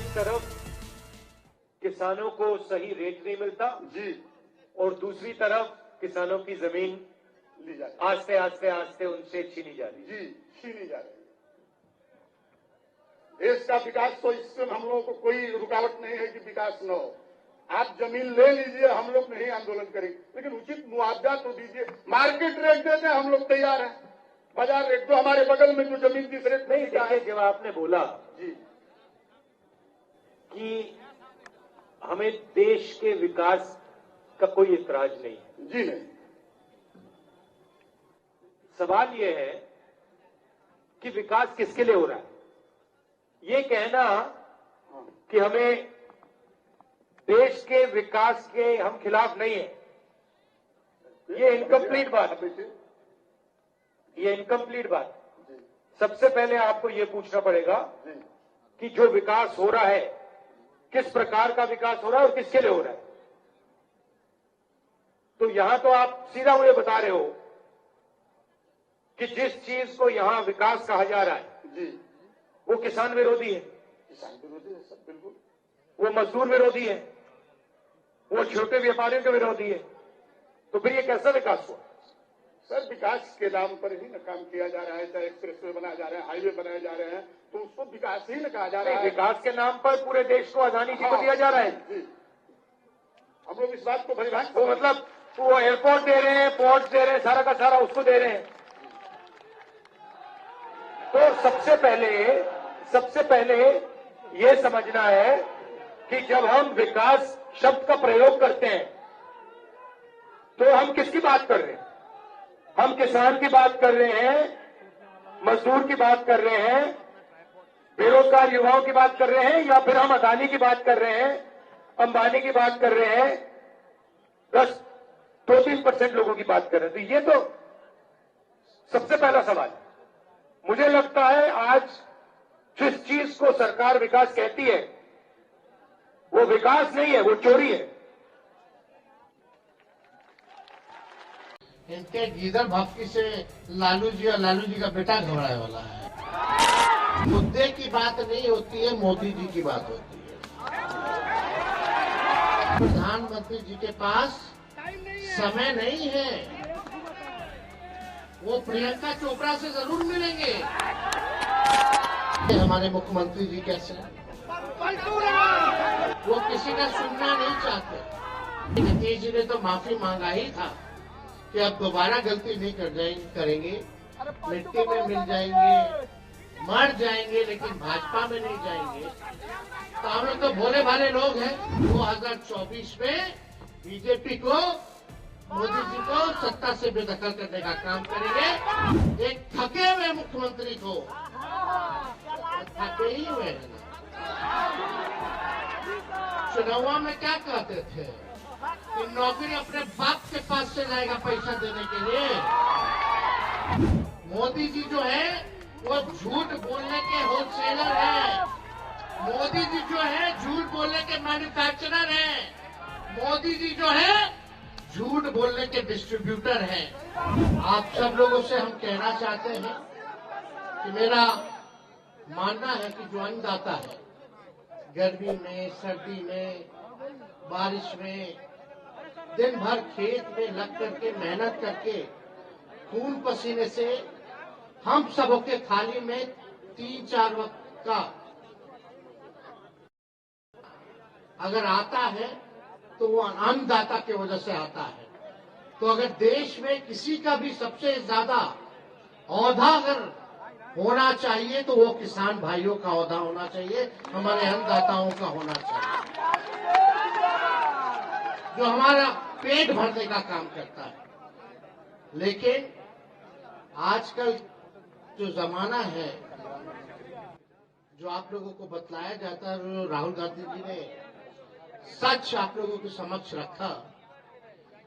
एक तरफ किसानों को सही रेट नहीं मिलता जी, और दूसरी तरफ किसानों की जमीन ली जा रही आस्ते आस्ते आस्ते उनसे छीनी जा रही है। जी, छीनी जा रही है। देश का विकास तो इससे हम लोगों को कोई रुकावट नहीं है कि विकास न हो। आप जमीन ले लीजिए, हम लोग नहीं आंदोलन करेंगे, लेकिन उचित मुआवजा तो दीजिए। मार्केट रेट देते हैं, हम लोग तैयार हैं। बाजार रेट तो हमारे बगल में जो जमीन जिस रेट नहीं, देखिए, जब आपने बोला जी कि हमें देश के विकास का कोई इतराज नहीं है, जी नहीं, सवाल यह है कि विकास किसके लिए हो रहा है। ये कहना कि हमें देश के विकास के हम खिलाफ नहीं है, ये इनकम्प्लीट बात है। ये इनकम्प्लीट बात है। सबसे पहले आपको ये पूछना पड़ेगा कि जो विकास हो रहा है किस प्रकार का विकास हो रहा है और किसके लिए हो रहा है। तो यहां तो आप सीधा मुझे बता रहे हो कि जिस चीज को यहां विकास कहा जा रहा है जी, वो किसान विरोधी है, किसान विरोधी है सब, बिल्कुल। वो मजदूर विरोधी है, वो छोटे व्यापारियों के विरोधी है। तो फिर ये कैसा विकास हुआ? सर, विकास के नाम पर ही न काम किया जा रहा है। चाहे एक्सप्रेसवे बनाए जा रहे हैं, हाईवे बनाए जा रहे हैं, तो उसको विकास ही न कहा जा रहा है। विकास के नाम पर पूरे देश को अदानी जी को दिया जा रहा है। जी, हम लोग इस बात को भलीभांति तो मतलब वो एयरपोर्ट दे रहे हैं, पोर्ट दे रहे हैं, सारा का सारा उसको दे रहे हैं। तो सबसे पहले ये समझना है कि जब हम विकास शब्द का प्रयोग करते हैं तो हम किसकी बात कर रहे हैं? हम किसान की बात कर रहे हैं, मजदूर की बात कर रहे हैं, बेरोजगार युवाओं की बात कर रहे हैं, या फिर हम अदानी की बात कर रहे हैं, अंबानी की बात कर रहे हैं, 2-3% लोगों की बात कर रहे हैं? तो ये तो सबसे पहला सवाल है। मुझे लगता है आज जिस चीज को सरकार विकास कहती है वो विकास नहीं है, वो चोरी है। इनके गीदड़ भक्ति से लालू जी और लालू जी का बेटा घबराने वाला है। मुद्दे की बात नहीं होती है, मोदी जी की बात होती है। प्रधानमंत्री जी के पास समय नहीं है। वो प्रियंका चोपड़ा से जरूर मिलेंगे। हमारे मुख्यमंत्री जी कैसे, वो किसी का सुनना नहीं चाहते। नीतीश जी ने तो माफी मांगा ही था कि अब दोबारा गलती नहीं करेंगे, मिट्टी में मिल जाएंगे, मर जाएंगे, लेकिन भाजपा में नहीं जाएंगे। तो हम लोग तो भोले भाले लोग हैं। 2024 में बीजेपी को, मोदी जी को सत्ता से बेदखल करने का काम करेंगे। एक थके हुए मुख्यमंत्री को, थके ही हुए हैं ना। चुनाव में क्या कहते थे कि नौकरी अपने बाप के पास से लाएगा पैसा देने के लिए। मोदी जी जो है वो झूठ बोलने के होलसेलर है। मोदी जी जो है झूठ बोलने के मैन्युफैक्चरर है। मोदी जी जो है झूठ बोलने के डिस्ट्रीब्यूटर हैं। आप सब लोगों से हम कहना चाहते हैं कि मेरा मानना है कि जो अन्नदाता है, गर्मी में, सर्दी में, बारिश में, दिन भर खेत में लग करके मेहनत करके खून पसीने से हम सबों के थाली में 3-4 वक्त का अगर आता है तो वो अन्नदाता की वजह से आता है। तो अगर देश में किसी का भी सबसे ज्यादा औहदा अगर होना चाहिए तो वो किसान भाइयों का औहदा होना चाहिए, हमारे अन्नदाताओं का होना चाहिए, जो हमारा पेट भरने का काम करता है। लेकिन आजकल जो जमाना है, जो आप लोगों को बतलाया जाता है, जो राहुल गांधी जी ने सच आप लोगों के समक्ष रखा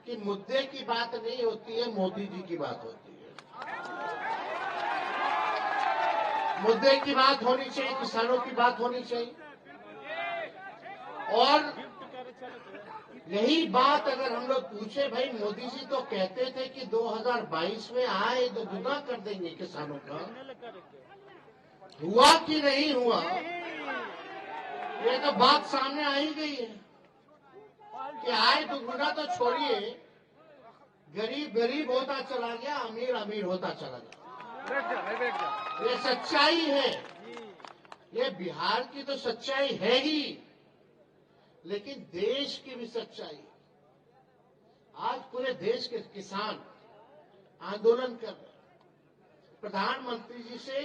कि मुद्दे की बात नहीं होती है, मोदी जी की बात होती है। मुद्दे की बात होनी चाहिए, किसानों की बात होनी चाहिए। और यही बात अगर हम लोग पूछे, भाई मोदी जी तो कहते थे कि 2022 में आए तो दुगना कर देंगे किसानों का, हुआ कि नहीं हुआ? ये तो बात सामने आ ही गई है कि आय दुगुना तो छोड़िए, गरीब गरीब होता चला गया, अमीर अमीर होता चला गया। ये सच्चाई है, ये बिहार की तो सच्चाई है ही, लेकिन देश की भी सच्चाई। आज पूरे देश के किसान आंदोलन कर रहे हैं, प्रधानमंत्री जी से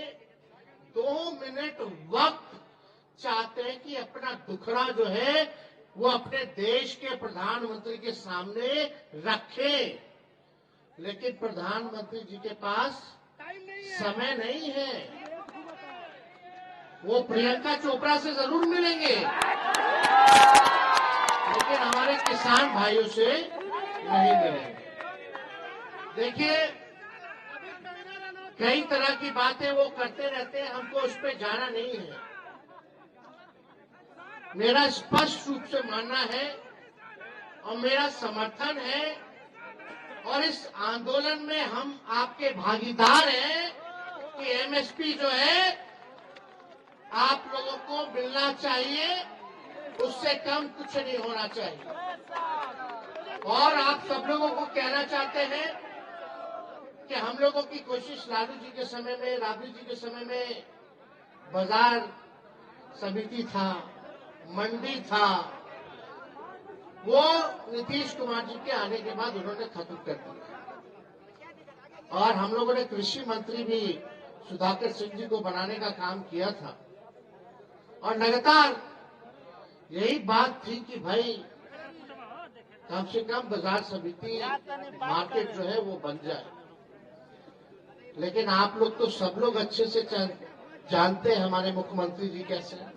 2 मिनट वक्त चाहते हैं कि अपना दुखड़ा जो है वो अपने देश के प्रधानमंत्री के सामने रखें, लेकिन प्रधानमंत्री जी के पास समय नहीं है। वो प्रियंका चोपड़ा से जरूर मिलेंगे, लेकिन हमारे किसान भाइयों से नहीं मिलेंगे। देखिए, कई तरह की बातें वो करते रहते हैं, हमको उस पर जाना नहीं है। मेरा स्पष्ट रूप से मानना है और मेरा समर्थन है, और इस आंदोलन में हम आपके भागीदार हैं कि एमएसपी जो है आप लोगों को मिलना चाहिए, उससे कम कुछ नहीं होना चाहिए। और आप सब लोगों को कहना चाहते हैं कि हम लोगों की कोशिश लालू जी के समय में, राबड़ी जी के समय में बाजार समिति था, मंडी था, वो नीतीश कुमार जी के आने के बाद उन्होंने खत्म कर दिया। और हम लोगों ने कृषि मंत्री भी सुधाकर सिंह जी को बनाने का काम किया था, और लगातार यही बात थी कि भाई कम से कम बाजार समिति मार्केट जो है वो बन जाए। लेकिन आप लोग तो सब लोग अच्छे से जानते हैं हमारे मुख्यमंत्री जी कैसे हैं।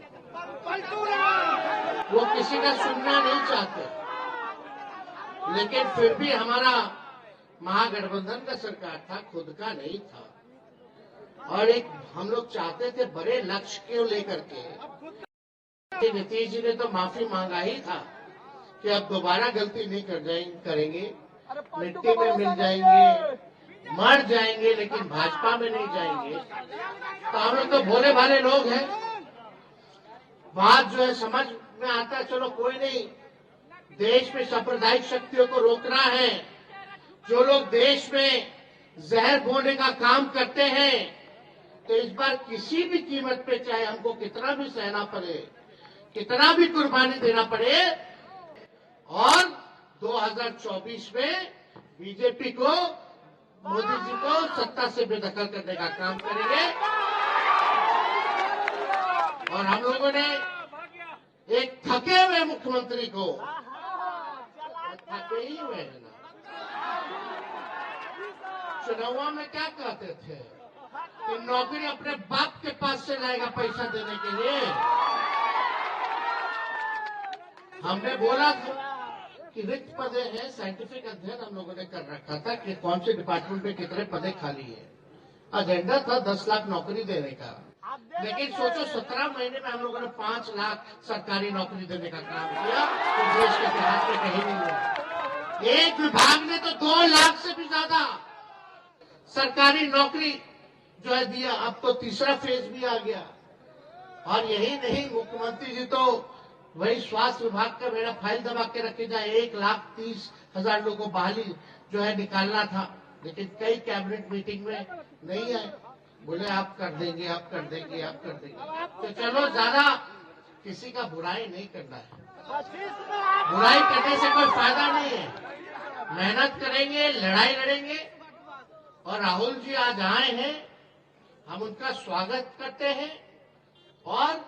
वो किसी का सुनना नहीं चाहते, लेकिन फिर भी हमारा महागठबंधन का सरकार था, खुद का नहीं था। और एक हम लोग चाहते थे बड़े लक्ष्य को लेकर के। नीतीश जी ने तो माफी मांगा ही था कि अब दोबारा गलती नहीं करेंगे, मिट्टी में मिल जाएंगे, मर जाएंगे, लेकिन भाजपा में नहीं जाएंगे। तो हम लोग तो भोले भाले लोग हैं, बात जो है समझ में आता है, चलो कोई नहीं, देश में सांप्रदायिक शक्तियों को रोकना है। जो लोग देश में जहर बोने का काम करते हैं, तो इस बार किसी भी कीमत पे, चाहे हमको कितना भी सहना पड़े, कितना भी कुर्बानी देना पड़े, और 2024 में बीजेपी को, मोदी जी को सत्ता से बेदखल करने का काम करेंगे। और हम लोगों ने एक थके हुए मुख्यमंत्री को, थके ही हुए हैं ना, चुनाव में क्या कहते थे कि नौकरी अपने बाप के पास से लाएगा पैसा देने के लिए। हमने बोला था कि रिक्त पदे हैं, साइंटिफिक अध्ययन हम लोगों ने कर रखा था कि कौन से डिपार्टमेंट में कितने पदे खाली है। एजेंडा था 10 लाख नौकरी देने का, लेकिन सोचो 17 महीने में हम लोगों ने 5 लाख सरकारी नौकरी देने का काम किया, तो देश के इतिहास में कहीं नहीं हुआ। एक विभाग ने तो 2 लाख से भी ज्यादा सरकारी नौकरी जो है दिया। अब तो तीसरा फेज भी आ गया। और यही नहीं, मुख्यमंत्री जी तो वही स्वास्थ्य विभाग का मेरा फाइल दबा के रखे जाए, 1,30,000 लोगों को बहाली जो है निकालना था, लेकिन कई कैबिनेट मीटिंग में नहीं आए, बोले आप कर देंगे, आप कर देंगे, आप कर देंगे। तो चलो, ज्यादा किसी का बुराई नहीं करना है, बुराई करने से कोई फायदा नहीं है। मेहनत करेंगे, लड़ाई लड़ेंगे। और राहुल जी आज आए हैं, हम उनका स्वागत करते हैं, और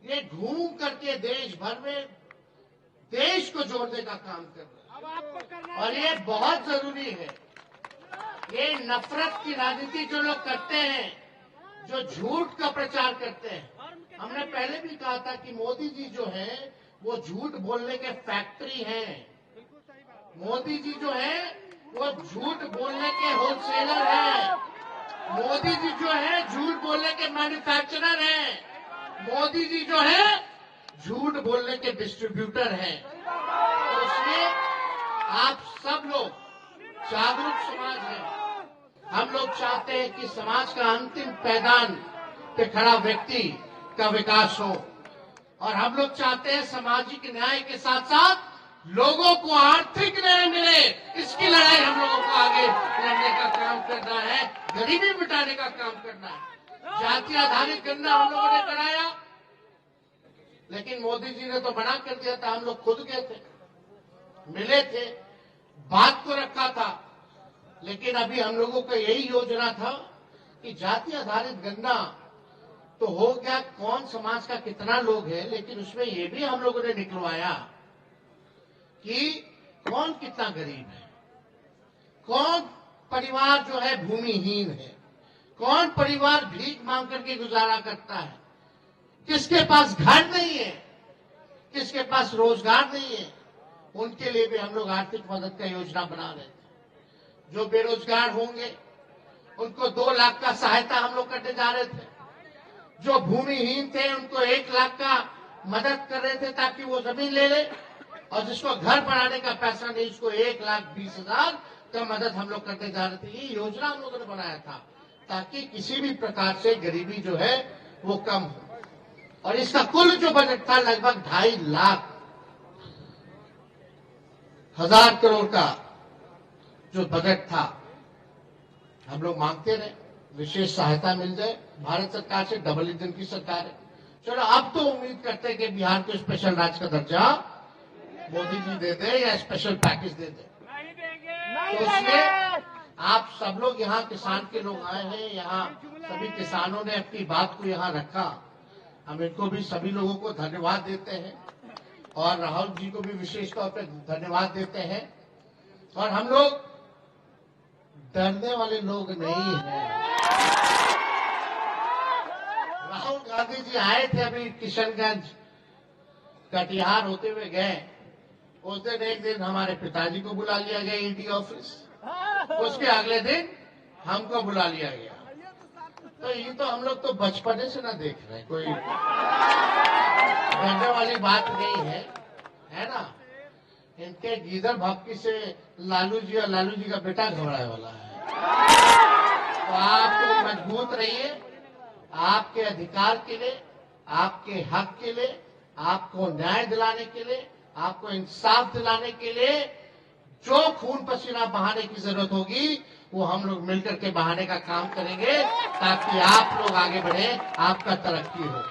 ये घूम करके देश भर में देश को जोड़ने का काम कर रहे हैं, और ये बहुत जरूरी है। ये नफरत की राजनीति जो लोग करते हैं, जो झूठ का प्रचार करते हैं, हमने पहले भी कहा था कि मोदी जी जो है वो झूठ बोलने के फैक्ट्री हैं। मोदी जी जो है वो झूठ बोलने के होलसेलर हैं। मोदी जी जो है झूठ बोलने के मैन्युफैक्चरर हैं। मोदी जी जो है झूठ बोलने के डिस्ट्रीब्यूटर हैं। तो इसलिए आप सब लोग जागरूक समाज हैं। हम लोग चाहते हैं कि समाज का अंतिम पैदान पे खड़ा व्यक्ति का विकास हो, और हम लोग चाहते हैं सामाजिक न्याय के साथ साथ लोगों को आर्थिक न्याय मिले। इसकी लड़ाई हम लोगों को आगे लड़ने का काम करना है, गरीबी मिटाने का काम करना है। जाति आधारित गणना हम लोगों ने कराया, लेकिन मोदी जी ने तो मना कर दिया था। हम लोग खुद गए थे, मिले थे, बात को रखा था, लेकिन अभी हम लोगों का यही योजना था कि जाति आधारित गणना तो हो गया, कौन समाज का कितना लोग है, लेकिन उसमें ये भी हम लोगों ने निकलवाया कि कौन कितना गरीब है, कौन परिवार जो है भूमिहीन है, कौन परिवार भीख मांग करके गुजारा करता है, किसके पास घर नहीं है, किसके पास रोजगार नहीं है, उनके लिए भी हम लोग आर्थिक मदद का योजना बना रहे थे। जो बेरोजगार होंगे उनको 2 लाख का सहायता हम लोग करने जा रहे थे। जो भूमिहीन थे उनको 1 लाख का मदद कर रहे थे ताकि वो जमीन ले ले, और जिसको घर बनाने का पैसा नहीं उसको 1,20,000 का मदद हम लोग करने जा रहे थे। ये योजना हम लोगों ने बनाया था ताकि किसी भी प्रकार से गरीबी जो है वो कम हो। और इसका कुल जो बजट था लगभग 2.5 लाख करोड़ का जो बजट था। हम लोग मांगते रहे विशेष सहायता मिल जाए भारत सरकार से, डबल इंजन की सरकार है। चलो अब तो उम्मीद करते हैं कि बिहार को स्पेशल राज्य का दर्जा मोदी जी दे दे या स्पेशल पैकेज दे दे। तो उसमें आप सब लोग यहाँ किसान के लोग आए हैं, यहाँ सभी किसानों ने अपनी बात को यहाँ रखा। हम इनको भी सभी लोगों को धन्यवाद देते हैं और राहुल जी को भी विशेष तौर पर धन्यवाद देते हैं। और हम लोग डरने वाले लोग नहीं हैं। राहुल गांधी जी आए थे अभी किशनगंज, कटिहार होते हुए गए। उस दिन एक दिन हमारे पिताजी को बुला लिया गया ईडी ऑफिस, उसके अगले दिन हमको बुला लिया गया। तो ये तो हम लोग तो बचपने से ना देख रहे हैं, कोई डरने वाली बात नहीं है ना। इनके गीदड़ भक्ति से लालू जी और लालू जी का बेटा घबराने वाला है। तो आप लोग मजबूत रहिए, आपके अधिकार के लिए, आपके हक के लिए, आपको न्याय दिलाने के लिए, आपको इंसाफ दिलाने के लिए जो खून पसीना बहाने की जरूरत होगी वो हम लोग मिलकर के बहाने का काम करेंगे ताकि आप लोग आगे बढ़े, आपका तरक्की हो।